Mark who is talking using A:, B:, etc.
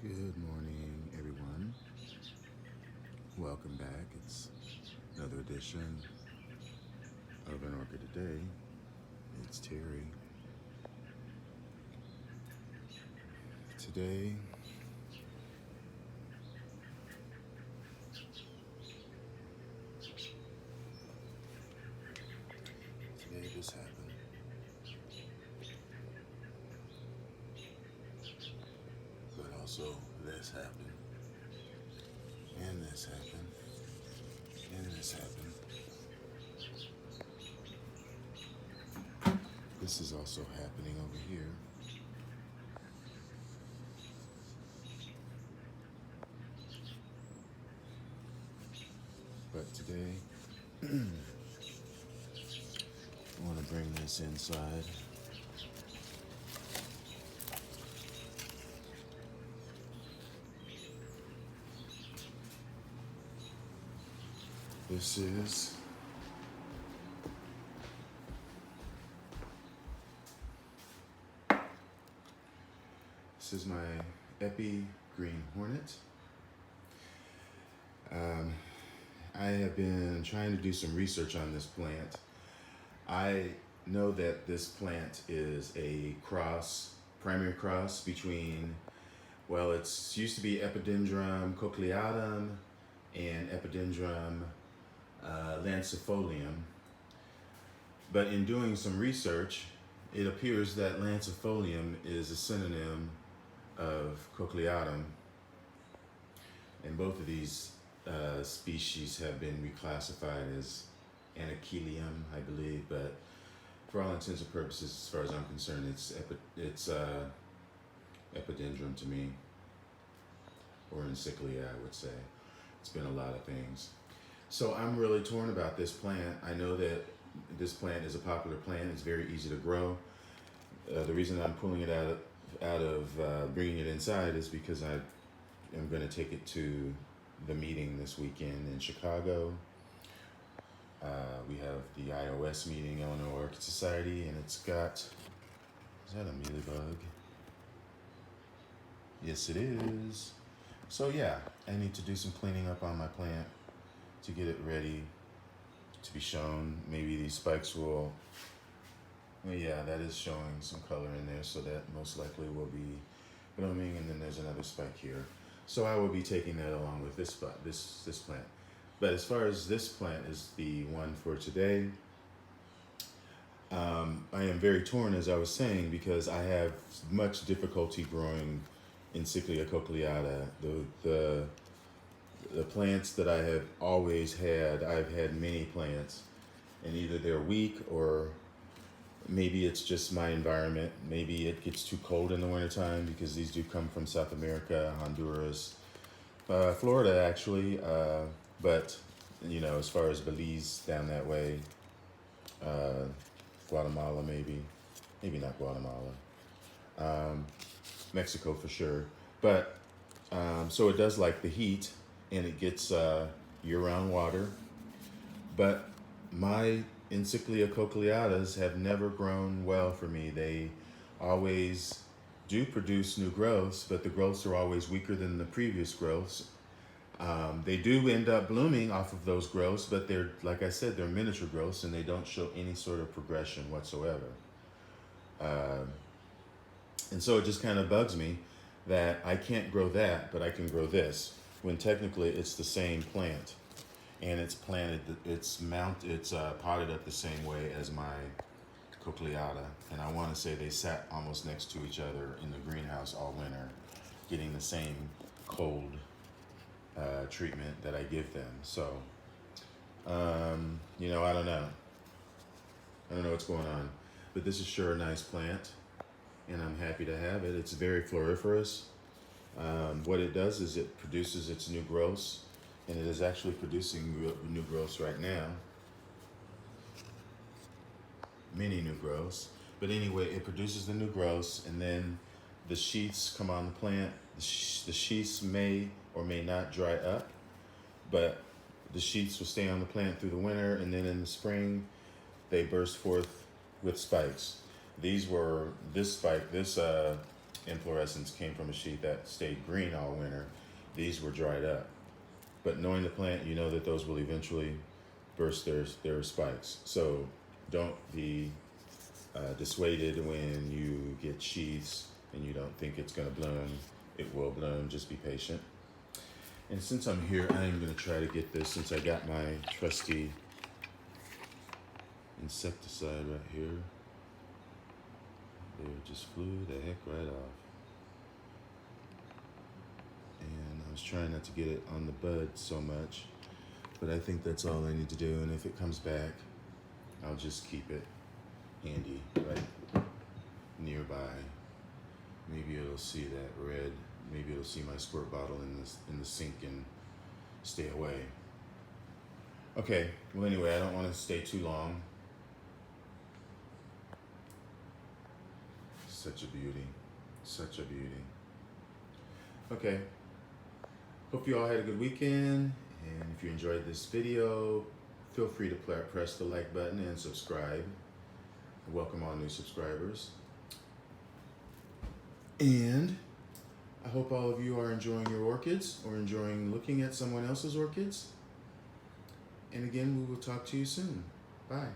A: Good morning, everyone. Welcome back. It's another edition of an Orchid A Day. It's Terry. Today, today this happened, but also this happened, and this happened, and this happened. This is also happening over here. But today, I want to bring this inside. This is my Epi Green Hornet. I have been trying to do some research on this plant. I know that this plant is a primary cross between, well, it's used to be Epidendrum cochleatum and Epidendrum lancifolium. But in doing some research, it appears that lancifolium is a synonym of cochleatum, and both of these species have been reclassified as Anachelium, I believe, but for all intents and purposes, as far as I'm concerned, it's Epidendrum to me, or Encyclia, I would say. It's been a lot of things. So I'm really torn about this plant. I know that this plant is a popular plant. It's very easy to grow. The reason I'm pulling it out of bringing it inside is because I am going to take it to the meeting this weekend in Chicago. We have the iOS meeting, Illinois Orchid Society, and it's got, is that a mealybug? Yes, it is. So yeah, I need to do some cleaning up on my plant to get it ready to be shown. Maybe these spikes will, well, yeah, that is showing some color in there, so that most likely will be blooming, and then there's another spike here. So I will be taking that along with this plant. But as far as this plant is the one for today, I am very torn, as I was saying, because I have much difficulty growing Encyclia cochleata. The plants that I have always had, I've had many plants, and either they're weak or maybe it's just my environment. Maybe it gets too cold in the wintertime, because these do come from South America, Honduras, Florida actually, but you know, as far as Belize down that way, Guatemala maybe not Guatemala, Mexico for sure. But so it does like the heat, and it gets year-round water. But my Encyclia cochleatas have never grown well for me. They always do produce new growths, but the growths are always weaker than the previous growths. They do end up blooming off of those growths, but they're, like I said, they're miniature growths, and they don't show any sort of progression whatsoever. And so it just kind of bugs me that I can't grow that, but I can grow this, when technically it's the same plant, and it's planted, it's potted up the same way as my cochleata. And I want to say they sat almost next to each other in the greenhouse all winter, getting the same cold treatment that I give them. So, you know, I don't know what's going on, but this is sure a nice plant, and I'm happy to have it. It's very floriferous. What it does is it produces its new growths, and it is actually producing new growths right now. Many new growths. But anyway, it produces the new growths, and then the sheaths come on the plant. The sheaths may or may not dry up, but the sheaths will stay on the plant through the winter, and then in the spring, they burst forth with spikes. This inflorescence came from a sheet that stayed green all winter. These were dried up. But knowing the plant, you know that those will eventually burst their spikes. So don't be dissuaded when you get sheaths and you don't think it's going to bloom. It will bloom. Just be patient. And since I'm here, I am going to try to get this, since I got my trusty insecticide right here. There, it just flew the heck right off. And I was trying not to get it on the bud so much, but I think that's all I need to do. And if it comes back, I'll just keep it handy, right nearby. Maybe it'll see that red. Maybe it'll see my squirt bottle in the sink and stay away. Okay, well anyway, I don't want to stay too long. Such a beauty. Such a beauty. Okay. Hope you all had a good weekend. And if you enjoyed this video, feel free to press the like button and subscribe. Welcome all new subscribers. And I hope all of you are enjoying your orchids or enjoying looking at someone else's orchids. And again, we will talk to you soon. Bye.